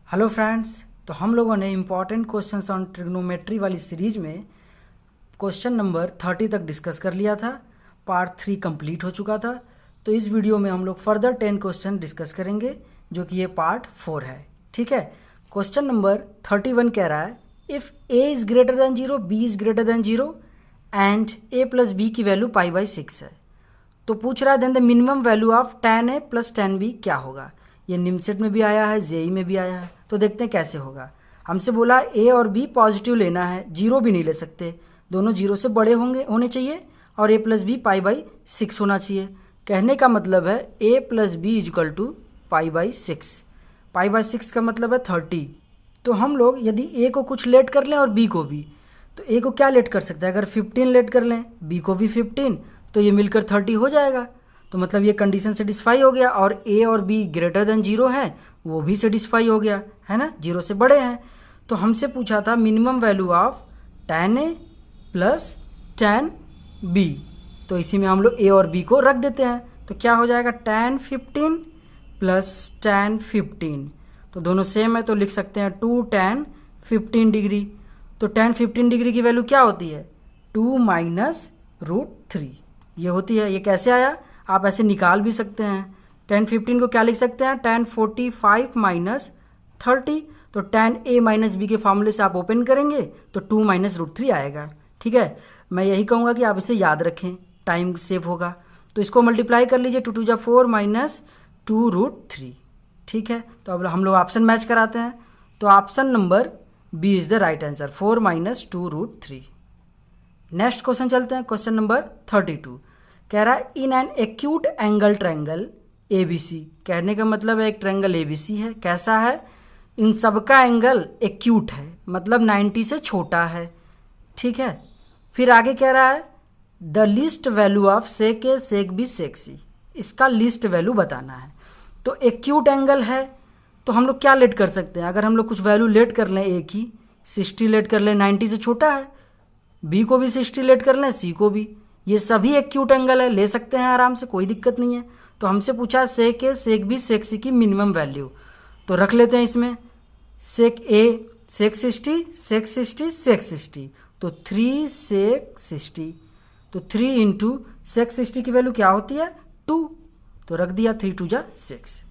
Hello friends, तो हम लोगों ने इम्पॉर्टेंट क्वेश्चंस ऑन ट्रिग्नोमेट्री वाली सीरीज में क्वेश्चन नंबर 30 तक डिस्कस कर लिया था। पार्ट 3 कंप्लीट हो चुका था। तो इस वीडियो में हम लोग फर्दर 10 क्वेश्चन डिस्कस करेंगे जो कि ये पार्ट 4 है। ठीक है। क्वेश्चन नंबर 31 कह रहा है if a is greater than 0, b is greater than 0 and a plus b की वैल्यू π/6 है। तो पूछ रहा है then the minimum value of tan a plus tan b क्या होगा। ये निमसेट में भी आया है, जेई में भी आया है। तो देखते हैं कैसे होगा। हमसे बोला ए और बी पॉजिटिव लेना है, जीरो भी नहीं ले सकते, दोनों जीरो से बड़े होने चाहिए और a प्लस बी π/6 होना चाहिए। कहने का मतलब है a plus B is equal to π/6। π/6 का मतलब है 30। तो हम लोग यदि a को कुछ लेट कर लें और b को भी, तो a को क्या लेट कर सकते हैं, अगर 15 लेट कर लें, b को भी 15, तो ये मिलकर 30 हो जाएगा। तो मतलब ये कंडीशन सेटिस्फाई हो गया और a और b ग्रेटर देन 0 है, वो भी सेटिस्फाई हो गया है ना, 0 से बड़े हैं। तो हमसे पूछा था minimum value of tan a plus tan b। तो इसी में हम लोग a और b को रख देते हैं। तो क्या हो जाएगा tan 15 प्लस tan 15, तो दोनों सेम है तो लिख सकते हैं 2 tan 15 डिग्री। तो tan 15 डिग्री की वैल्यू क्या होती है, 2 माइनस √3 ये होती है। ये कैसे आया, आप ऐसे निकाल भी सकते हैं। tan 15 को क्या लिख सकते हैं, tan 45 माइनस 30। तो tan a माइनस बी के फॉर्मूले से आप ओपन करेंगे तो 2 माइनस √3 आएगा। ठीक है, मैं यही कहूँगा कि आप इसे याद रखें, टाइम सेव होगा। तो इसको मल्टीप्लाई कर लीजिए, 2 2 4 माइनस 2√3। ठीक है, तो अब हम लोग ऑप्शन मैच कराते हैं। तो option number B is the right answer, 4 minus 2√3। Next question चलते हैं, क्वेश्चन नंबर 32 कह रहा है in an acute angle triangle ABC। कहने का मतलब है एक ट्रायंगल ABC है, कैसा है, इन सबका एंगल एक्यूट है, मतलब 90 से छोटा है। ठीक है, फिर आगे कह रहा है the least value of sec A sec B sec C, इसका लिस्ट वैल्यू बताना है। तो एक्यूट एंगल है तो हम लोग क्या लेट कर सकते हैं, अगर हम लोग कुछ वैल्यू लेट कर लें, एक ही 60 लेट कर लें, 90 से छोटा है, बी को भी 60 लेट कर लें, सी को भी, ये सभी एक्यूट एंगल है, ले सकते हैं आराम से, कोई दिक्कत नहीं है। तो हमसे पूछा सेक ए सेक बी सेक सी की मिनिमम वैल्यू, तो रख लेते हैं इसमें सेक ए सेक 60 सेक 60 सेक 60, तो 3 सेक 60, तो 3 इंटू सेक 60 की वैल्यू क्या होती है 2, तो रख दिया 3 2 जा 6।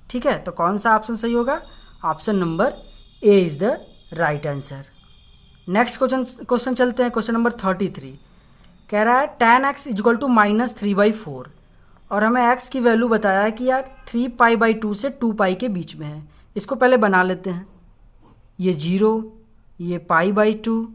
ठीक है, तो कौन सा ऑप्शन सही होगा, option number A is the right answer. Next question चलते हैं, क्वेश्चन नंबर 33 कह रहा है tan x इजक्वल टू -3/4 और हमें x की वैल्यू बताया है कि यार 3π/2 से 2π के बीच में है। इसको पहले बना लेते हैं, ये 0, ये π/2,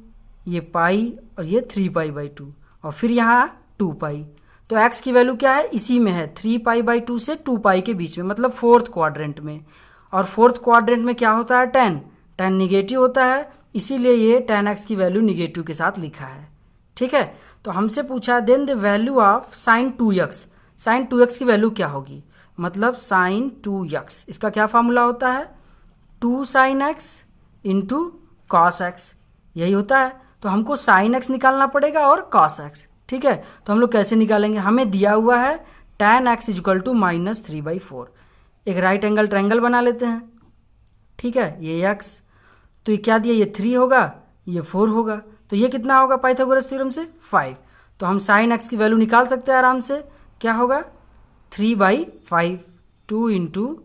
ये पाई और ये 3π/2 और फिर यहाँ 2π। तो x की वैल्यू क्या है, इसी में है 3π/2 से 2π के बीच में, मतलब फोर्थ क्वाड्रेंट में। और फोर्थ क्वाड्रेंट में क्या होता है, tan निगेटिव होता है, इसीलिए ये tan x की वैल्यू निगेटिव के साथ लिखा है। ठीक है, तो हमसे पूछा then the value of sin 2x, sin 2x की वैल्यू क्या होगी, मतलब sin 2x, इसका क्या फार्मूला होता है 2 sin x into cos x, यही होता है। तो हमको sin x निकालना पड़ेगा और cos x। ठीक है, तो हम लोग कैसे निकालेंगे, हमें दिया हुआ है tan x इजक्वल टू -3/4। एक राइट एंगल ट्रायंगल बना लेते हैं। ठीक है, ये x, तो ये क्या दिया, ये 3 होगा, ये 4 होगा, तो ये कितना होगा पाइथागोरस थ्योरम से 5। तो हम sin x की वैल्यू निकाल सकते हैं आराम से, क्या होगा 3/5, 2 इंटू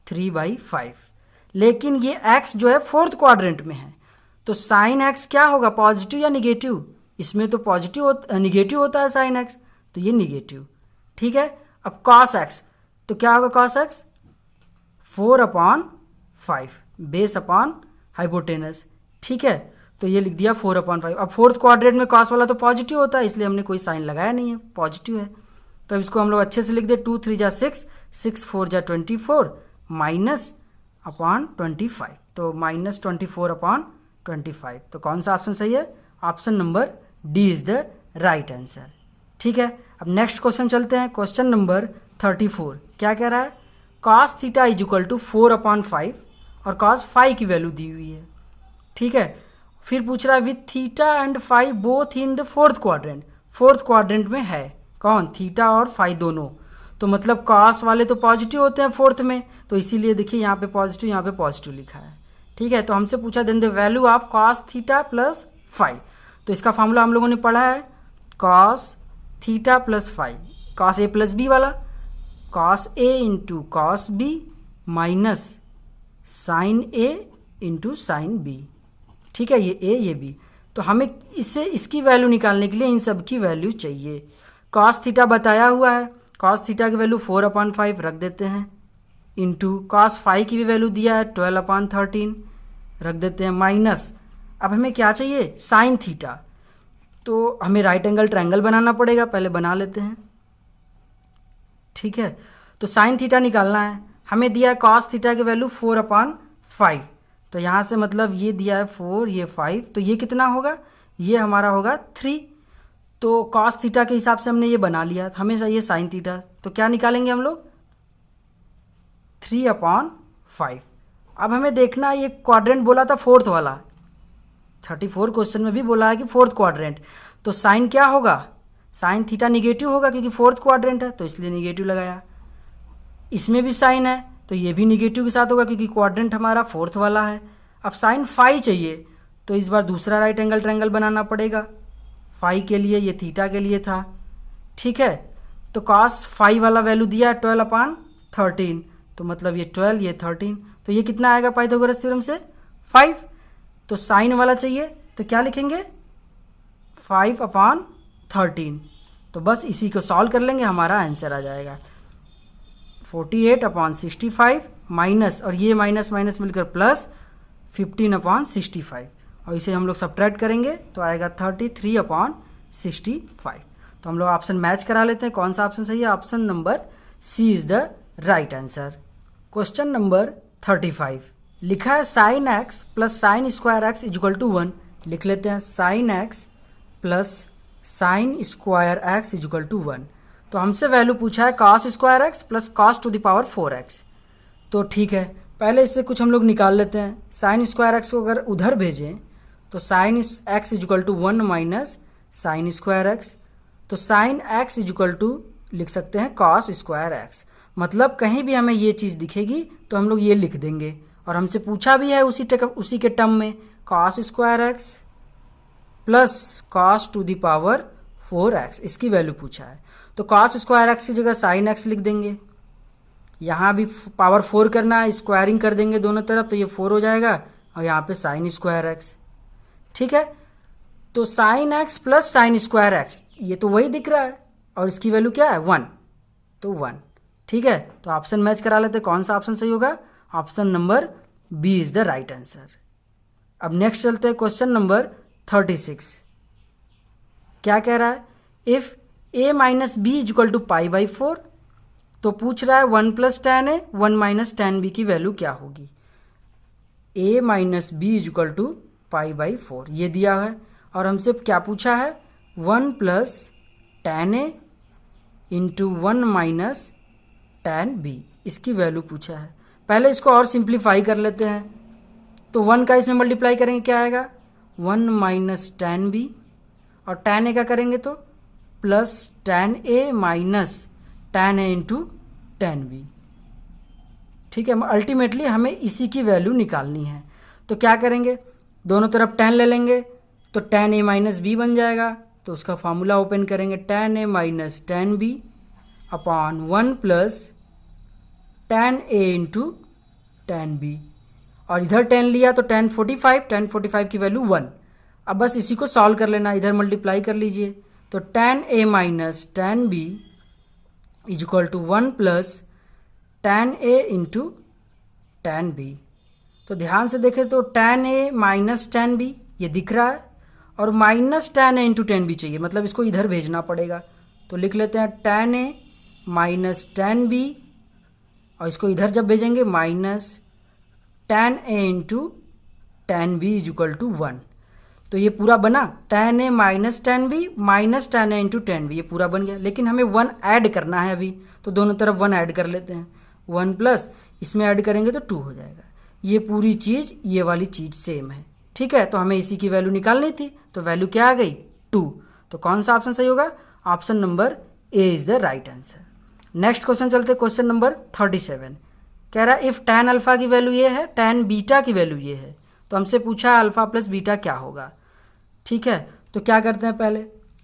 3/5। लेकिन ये x जो है फोर्थ क्वाड्रेंट में है, तो sin x क्या होगा, पॉजिटिव या निगेटिव, इसमें तो निगेटिव होता है sin x, तो ये निगेटिव। ठीक है, अब cos x, तो क्या होगा cos x 4/5 base upon hypotenuse. ठीक है, तो ये लिख दिया 4/5। अब फोर्थ क्वाड्रेंट में cos वाला तो पॉजिटिव होता है, इसलिए हमने कोई साइन लगाया नहीं है, पॉजिटिव है। तो अब इसको हम लोग अच्छे से लिख दे, 2 3 जा 6, 6 4 जा 24 माइनस अपॉन 25, तो -24/25। तो कौन सा ऑप्शन सही है, option number D is the right answer. ठीक है, अब नेक्स्ट क्वेश्चन चलते हैं, क्वेश्चन नंबर 34 क्या कह रहा है, cos theta is equal to 4/5 और cos फाई की वैल्यू दी हुई है। ठीक है, फिर पूछ रहा है with theta and phi both in the fourth quadrant, fourth quadrant में है कौन, थीटा और फाई दोनों। तो मतलब कॉस वाले तो पॉजिटिव होते हैं फोर्थ में, तो इसीलिए देखिए यहाँ पे पॉजिटिव लिखा है। ठीक है, तो हमसे पूछा then the value of cos theta plus five. तो इसका फॉर्मूला हम लोगों ने पढ़ा है cos theta plus five, cos A plus B वाला, cos A into cos B minus sine A into sine B. ठीक है, ये ए ये बी। तो हमें इसकी वैल्यू निकालने के लिए इन सब की वैल्यू चाहिए। कॉस थीटा बताया हुआ है, कॉस थीटा की वैल्यू 4/5 रख देते हैं, इंटू कॉस फाइव की भी वैल्यू दिया है 12/13 रख देते हैं, माइनस अब हमें क्या चाहिए साइन थीटा। तो हमें राइट एंगल ट्रायंगल बनाना पड़ेगा, पहले बना लेते हैं। ठीक है, तो साइन थीटा निकालना है, हमें दिया है कॉस थीटा की वैल्यू 4/5, तो यहाँ से मतलब ये दिया है 4 ये 5, तो ये कितना होगा, ये हमारा होगा 3। तो कॉस थीटा के हिसाब से हमने ये बना लिया, तो हमें चाहिए साइन थीटा, तो क्या निकालेंगे हम लोग 3/5। अब हमें देखना है ये क्वाड्रेंट बोला था फोर्थ वाला, 34 क्वेश्चन में भी बोला है कि फोर्थ क्वाड्रेंट, तो साइन क्या होगा, साइन थीटा निगेटिव होगा क्योंकि फोर्थ क्वाड्रेंट है, तो इसलिए निगेटिव लगाया। इसमें भी साइन है तो ये भी निगेटिव के साथ होगा क्योंकि क्वाड्रेंट हमारा फोर्थ वाला है। अब साइन फाई चाहिए तो इस बार दूसरा राइट एंगल ट्रायंगल बनाना पड़ेगा, फाई के लिए, ये थीटा के लिए था। ठीक है, तो कॉस फाई वाला वैल्यू दिया है 12/13, तो मतलब ये 12 ये 13, तो ये कितना आएगा पाइथागोरस थ्योरम से 5। तो साइन वाला चाहिए तो क्या लिखेंगे 5/13, तो बस इसी को सॉल्व कर लेंगे, हमारा आंसर आ जाएगा 48/65 माइनस, और ये माइनस माइनस मिलकर प्लस 15/65, और इसे हम लोग सब्ट्रैक्ट करेंगे तो आएगा 33/65। तो हम लोग ऑप्शन मैच करा लेते हैं, कौन सा ऑप्शन सही है, option number C is the right answer. Question number 35 लिखा है sine x plus sine square x equal to 1। लिख लेते हैं sine x plus sine square x equal to 1। तो हमसे वैल्यू पूछा है cos square x plus cos to the power 4x। तो ठीक है, पहले इससे कुछ हम लोग निकाल लेते हैं। साइन स्क्वायर एक्स को अगर उधर भेजें तो sine x equal to 1 minus sine square x, तो साइन एक्स इक्वल टू लिख सकते हैं कॉस स्क्वायर एक्स। मतलब कहीं भी हमें ये चीज़ दिखेगी तो हम लोग ये लिख देंगे, और हमसे पूछा भी है उसी के टर्म में cos square x plus cos to the power 4x, इसकी वैल्यू पूछा है। तो कॉस स्क्वायर एक्स की जगह साइन एक्स लिख देंगे, यहाँ भी पावर 4 करना है, स्क्वायरिंग कर देंगे दोनों तरफ तो ये 4 हो जाएगा, और यहाँ पे साइन स्क्वायर एक्स। ठीक है, तो sine x plus sine square x ये तो वही दिख रहा है, और इसकी वैल्यू क्या है 1, तो 1। ठीक है, तो ऑप्शन मैच करा लेते हैं, कौन सा ऑप्शन सही होगा, option number B is the right answer. अब नेक्स्ट चलते हैं क्वेश्चन नंबर 36। क्या कह रहा है, if a minus B equal to π/4, तो पूछ रहा है 1 plus tan A 1 minus ten B की वैल्यू क्या होगी। a minus B equal to π/4 ये दिया है, और हमसे क्या पूछा है 1 प्लस टेन ए इंटू 1 माइनस टेन बी, इसकी वैल्यू पूछा है। पहले इसको और सिंप्लीफाई कर लेते हैं, तो 1 का इसमें मल्टीप्लाई करेंगे क्या आएगा 1 माइनस टेन बी, और टेन ए का करेंगे तो प्लस टेन ए माइनस टेन ए इंटू टेन बी। ठीक है, अल्टीमेटली हमें इसी की वैल्यू निकालनी है, तो क्या करेंगे दोनों तरफ टेन ले लेंगे तो टेन ए माइनस बी बन जाएगा, तो उसका फार्मूला ओपन करेंगे टेन ए minus ten B upon 1 plus tan ए इंटू टेन बी, और इधर टेन लिया तो टेन 45 की वैल्यू 1। अब बस इसी को सॉल्व कर लेना, इधर मल्टीप्लाई कर लीजिए, तो tan A minus ten B is equal to 1 plus tan A into ten B. तो ध्यान से देखें तो टेन ए माइनस टेन बी ये दिख रहा है, और माइनस टेन ए इंटू टेन बी चाहिए, मतलब इसको इधर भेजना पड़ेगा। तो लिख लेते हैं टेन ए माइनस टेन बी, और इसको इधर जब भेजेंगे minus ten A into ten B is equal to 1। तो ये पूरा बना टेन ए minus ten b minus ten ए इंटू टेन बी, ये पूरा बन गया। लेकिन हमें 1 ऐड करना है अभी, तो दोनों तरफ 1 ऐड कर लेते हैं, 1 प्लस इसमें ऐड करेंगे तो 2 हो जाएगा। ये पूरी चीज़ ये वाली चीज़ सेम है। ठीक है, तो हमें इसी की वैल्यू निकालनी थी, तो वैल्यू क्या आ गई 2। तो कौन सा ऑप्शन सही होगा, option number A is the right answer. Next question चलते क्वेश्चन नंबर 37। कह रहा है इफ़ tan अल्फ़ा की वैल्यू ये है, tan बीटा की वैल्यू ये है, तो हमसे पूछा है अल्फ़ा प्लस बीटा क्या होगा। ठीक है, तो क्या करते हैं, पहले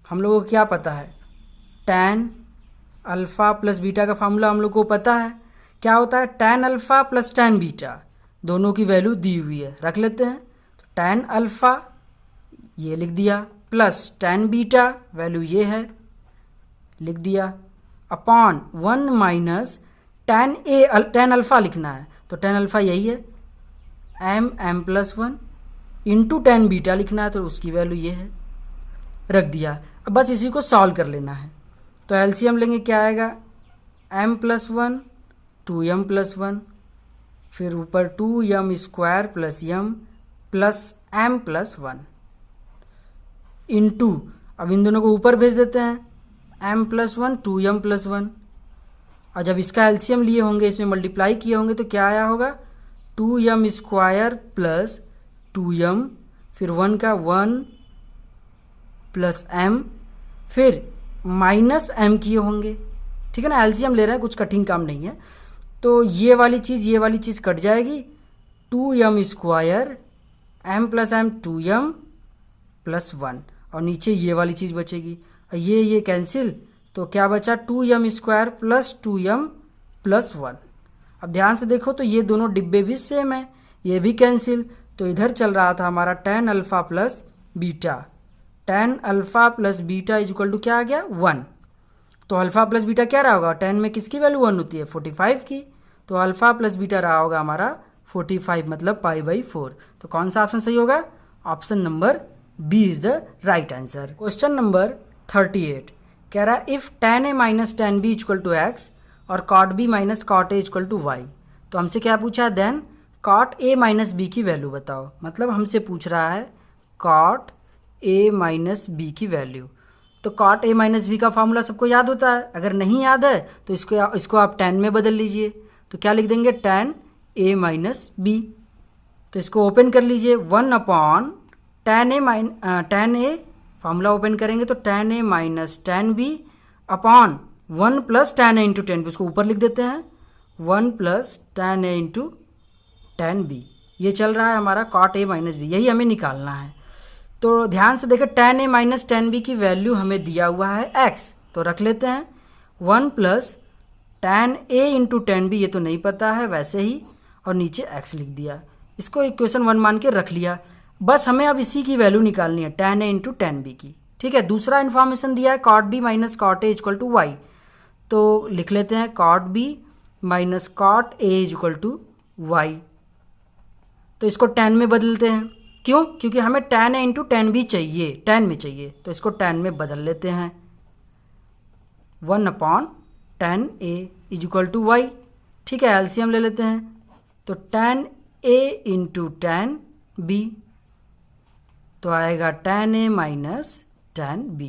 हम लोगों को क्या पता है, tan अल्फ़ा प्लस बीटा का फार्मूला हम लोग को पता है। क्या होता है, tan alpha plus tan beta, दोनों की वैल्यू दी हुई है, रख लेते हैं। तो tan अल्फ़ा ये लिख दिया प्लस tan बीटा वैल्यू ये है, लिख दिया, अपॉन 1 माइनस tan अल्फ़ा लिखना है, तो tan अल्फ़ा यही है m plus 1 into tan beta लिखना है, तो उसकी वैल्यू ये है, रख दिया। अब बस इसी को सॉल्व कर लेना है। तो एलसीएम लेंगे, क्या आएगा, m प्लस 1 2m प्लस 1, फिर ऊपर 2m square plus m plus m plus 1 into, अब इन दोनों को ऊपर भेज देते हैं, m प्लस 1 2m प्लस 1, और जब इसका एलसीएम लिए होंगे, इसमें मल्टीप्लाई किए होंगे, तो क्या आया होगा, 2m स्क्वायर प्लस 2m, फिर 1 का 1 प्लस m, फिर माइनस m किए होंगे। ठीक है ना, एलसीएम ले रहे हैं, कुछ कठिन काम नहीं है। तो ये वाली चीज़ कट जाएगी, 2m square m plus m 2m plus 1, और नीचे ये वाली चीज़ बचेगी, और ये कैंसिल, तो क्या बचा, 2m square plus 2m plus 1। अब ध्यान से देखो तो ये दोनों डिब्बे भी सेम है, ये भी कैंसिल, तो इधर चल रहा था हमारा tan alpha plus beta, tan alpha plus beta is equal to क्या आ गया, 1। तो अल्फ़ा प्लस बीटा क्या रहा होगा, tan में किसकी वैल्यू 1 होती है, 45 की, तो अल्फ़ा प्लस बीटा रहा होगा हमारा 45, मतलब π/4। तो कौन सा ऑप्शन सही होगा, option number B is the right answer. Question number 38 कह रहा है if tan a minus tan b equal to x और cot b minus cot a equal to y, तो हमसे क्या पूछा है, then cot a minus b की वैल्यू बताओ। मतलब हमसे पूछ रहा है cot a माइनस b की वैल्यू। तो cot a माइनस b का फार्मूला सबको याद होता है, अगर नहीं याद है तो इसको आप tan में बदल लीजिए। तो क्या लिख देंगे, tan a माइनस b। तो इसको ओपन कर लीजिए, 1 upon tan a formula open करेंगे तो tan a minus tan b upon 1 plus tan a into tan b, उसको ऊपर लिख देते हैं, 1 plus tan a into tan b। ये चल रहा है हमारा cot a माइनस b, यही हमें निकालना है। तो ध्यान से देखें, tan a minus tan b की वैल्यू हमें दिया हुआ है x, तो रख लेते हैं 1 plus tan a into tan b, ये तो नहीं पता है वैसे ही, और नीचे x लिख दिया, इसको इक्वेशन 1 मान के रख लिया। बस हमें अब इसी की वैल्यू निकालनी है, tan a into tan b की। ठीक है, दूसरा इन्फॉर्मेशन दिया है cot b minus cot a equal to y, तो लिख लेते हैं cot b minus cot a equal to y। तो इसको tan में बदलते हैं, क्यों, क्योंकि हमें tan a into tan b चाहिए, tan में चाहिए, तो इसको tan में बदल लेते हैं, 1 upon tan a is equal to y। ठीक है, एलसीएम ले लेते हैं, तो tan a into tan b, तो आएगा tan a minus tan b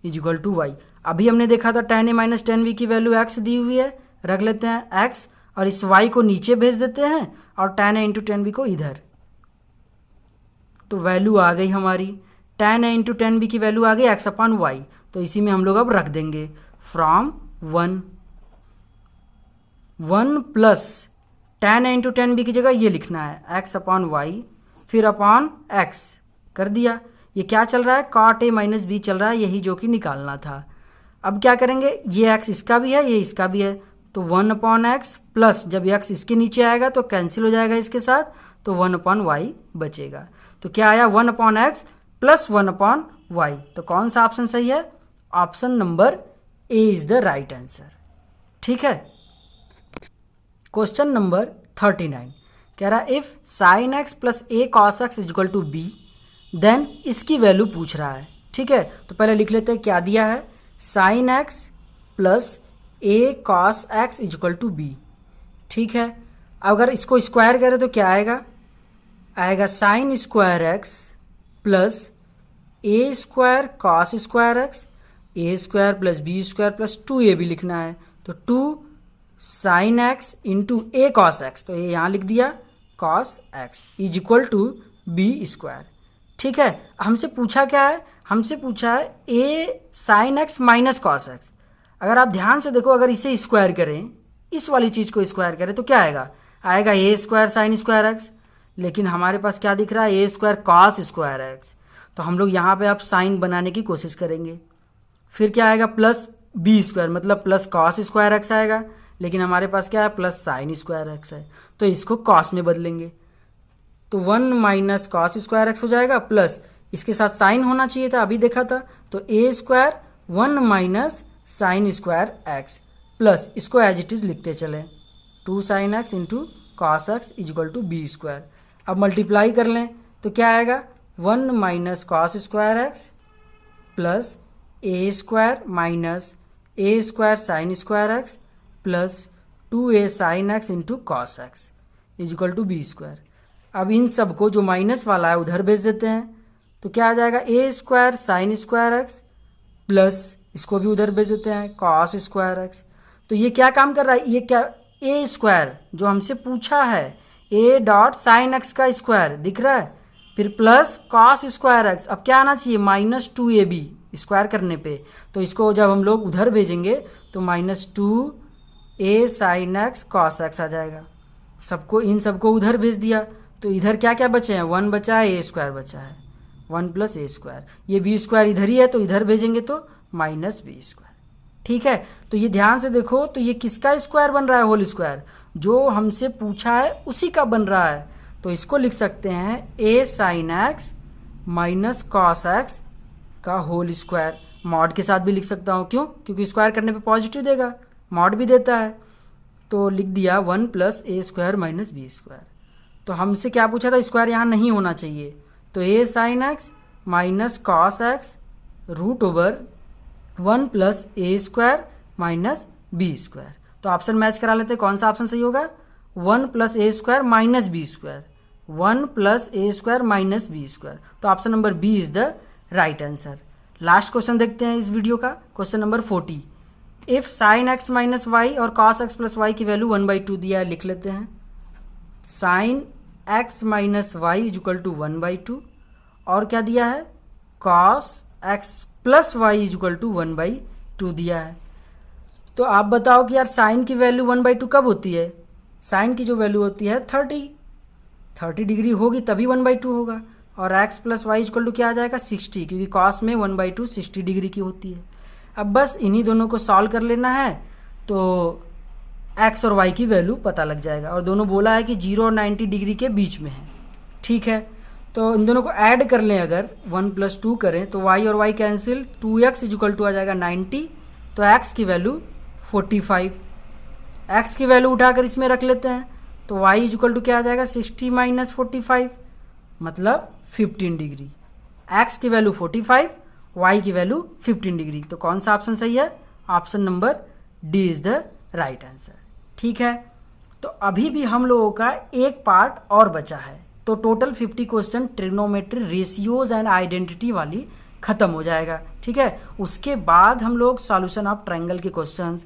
is equal to y। अभी हमने देखा था tan a minus tan b की वैल्यू x दी हुई है, रख लेते हैं x, और इस y को नीचे भेज देते हैं, और tan a into tan b को इधर, तो वैल्यू आ गई हमारी, tan a into tan b की वैल्यू आ गई x अपॉन y। तो इसी में हम लोग अब रख देंगे, from 1 plus tan a into tan b की जगह ये लिखना है x अपॉन y, फिर अपॉन x कर दिया। ये क्या चल रहा है, cot a माइनस b चल रहा है, यही जो कि निकालना था। अब क्या करेंगे, ये x इसका भी है, ये इसका भी है, तो 1 अपॉन एक्स प्लस, जब x इसके नीचे आएगा तो कैंसिल हो जाएगा इसके साथ, तो 1 अपॉन y बचेगा। तो क्या आया, 1 upon x plus 1 upon y। तो कौन सा ऑप्शन सही है, option number A is the right answer. ठीक है, क्वेश्चन नंबर 39 कह रहा है if sine x plus A cos x equal to B, then इसकी वैल्यू पूछ रहा है। ठीक है, तो पहले लिख लेते हैं क्या दिया है, sine x plus A cos x equal to b. ठीक है, अगर इसको स्क्वायर करें तो क्या आएगा sine square x plus a square cos square x, a square plus b square plus 2a भी लिखना है, तो 2 sine x into a cos x, तो ये यहाँ लिख दिया cos x is equal to b square. ठीक है, हमसे पूछा क्या है, हमसे पूछा है ए sine x minus cos x. अगर आप ध्यान से देखो, अगर इसे स्क्वायर करें, इस वाली चीज़ को स्क्वायर करें तो क्या आएगा, आएगा ए स्क्वायर साइन स्क्वायर एक्स। लेकिन हमारे पास क्या दिख रहा है, ए स्क्वायर कॉस स्क्वायर एक्स। तो हम लोग यहाँ पे अब साइन बनाने की कोशिश करेंगे। फिर क्या आएगा, प्लस बी स्क्वायर, मतलब प्लस कॉस स्क्वायर एक्स आएगा। लेकिन हमारे पास क्या है, प्लस साइन स्क्वायर एक्स है, तो इसको कॉस में बदलेंगे। तो 1 माइनस कॉस स्क्वायर एक्स हो जाएगा, प्लस इसके साथ साइन होना चाहिए था, अभी देखा था, तो a square 1 minus sine square x, plus इसको एज इट इज़ लिखते चलें, 2 sine x into cos x equal to b square. अब मल्टीप्लाई कर लें तो क्या आएगा, 1 minus cos square x plus a square minus a square sine square x plus 2a sine x into cos x equal to b square. अब इन सब को जो माइनस वाला है उधर भेज देते हैं, तो क्या आ जाएगा, a square sine square x plus इसको भी उधर भेज देते हैं कॉस स्क्वायर एक्स। तो ये क्या काम कर रहा है, ये क्या, ए स्क्वायर जो हमसे पूछा है, ए डॉट साइन एक्स का स्क्वायर दिख रहा है, फिर प्लस कॉस स्क्वायर एक्स, अब क्या आना चाहिए, माइनस 2ab स्क्वायर करने पे। तो इसको जब हम लोग उधर भेजेंगे तो minus 2a sine x cos x आ जाएगा। सबको, इन सबको उधर भेज दिया, तो इधर क्या क्या बचे हैं, 1 बचा है, ए स्क्वायर बचा है, 1 प्लस ए स्क्वायर, ये बी स्क्वायर इधर ही है तो इधर भेजेंगे तो माइनस बी स्क्वायर। ठीक है, तो ये ध्यान से देखो, तो ये किसका स्क्वायर बन रहा है, होल स्क्वायर, जो हमसे पूछा है उसी का बन रहा है। तो इसको लिख सकते हैं a sine x minus cos x का होल स्क्वायर। मॉड के साथ भी लिख सकता हूँ, क्यों, क्योंकि स्क्वायर करने पे पॉजिटिव देगा, मॉड भी देता है। तो लिख दिया 1 plus a square minus b square. तो हमसे क्या पूछा था, स्क्वायर यहाँ नहीं होना चाहिए, तो a sine x minus cos x root over 1 plus a square minus b square. तो ऑप्शन मैच करा लेते हैं, कौन सा ऑप्शन सही होगा, 1 plus a square minus b square, 1 plus a square minus b square. तो option number B is the right answer. Last question देखते हैं इस वीडियो का, question number 40। If sine x minus y और कॉस एक्स प्लस वाई की value 1/2 दिया है, लिख लेते हैं, sine x minus Y equal to 1/2, और क्या दिया है, cos x plus Y equal to 1/2 दिया है। तो आप बताओ कि यार साइन की वैल्यू 1/2 कब होती है, साइन की जो वैल्यू होती है 30 डिग्री होगी तभी 1/2 होगा, और x plus Y equal to क्या आ जाएगा, 60, क्योंकि कॉस में 1/2 60 डिग्री की होती है। अब बस इन्हीं दोनों को सॉल्व कर लेना है, तो x और y की वैल्यू पता लग जाएगा, और दोनों बोला है कि 0 और 90 डिग्री के बीच में है। ठीक है, तो इन दोनों को ऐड कर लें, अगर 1 + 2 करें तो y और y cancel, 2x equal to आ जाएगा 90, तो x की वैल्यू 45, x की वैल्यू उठाकर इसमें रख लेते हैं, तो y इजिकल टू क्या आ जाएगा, 60 माइनस 45, मतलब 15 डिग्री। x की वैल्यू 45, y की वैल्यू 15 डिग्री। तो कौन सा ऑप्शन सही है, option number D is the right answer. ठीक है, तो अभी भी हम लोगों का एक पार्ट और बचा है, तो total 50 question trigonometry ratios and identity वाली खत्म हो जाएगा। ठीक है, उसके बाद हम लोग सॉल्यूशन ऑफ ट्रायंगल के क्वेश्चंस,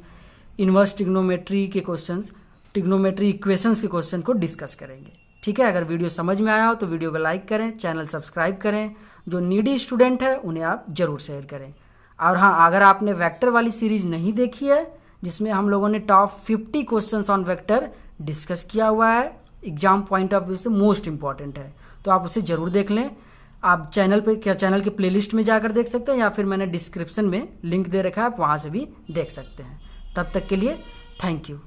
इन्वर्स ट्रिग्नोमेट्री के क्वेश्चंस, ट्रिग्नोमेट्री इक्वेशंस के क्वेश्चन को डिस्कस करेंगे। ठीक है, अगर वीडियो समझ में आया हो तो वीडियो को लाइक करें, चैनल सब्सक्राइब करें, जो नीडी स्टूडेंट है उन्हें आप जरूर शेयर करें। और हाँ, अगर आपने वेक्टर वाली सीरीज नहीं देखी है, जिसमें हम लोगों ने top 50 questions on vector discuss किया हुआ है, एग्जाम पॉइंट ऑफ व्यू से मोस्ट इंपॉर्टेंट है, तो आप उसे ज़रूर देख लें। आप चैनल के प्लेलिस्ट में जाकर देख सकते हैं, या फिर मैंने डिस्क्रिप्शन में लिंक दे रखा है, आप वहाँ से भी देख सकते हैं। तब तक के लिए थैंक यू।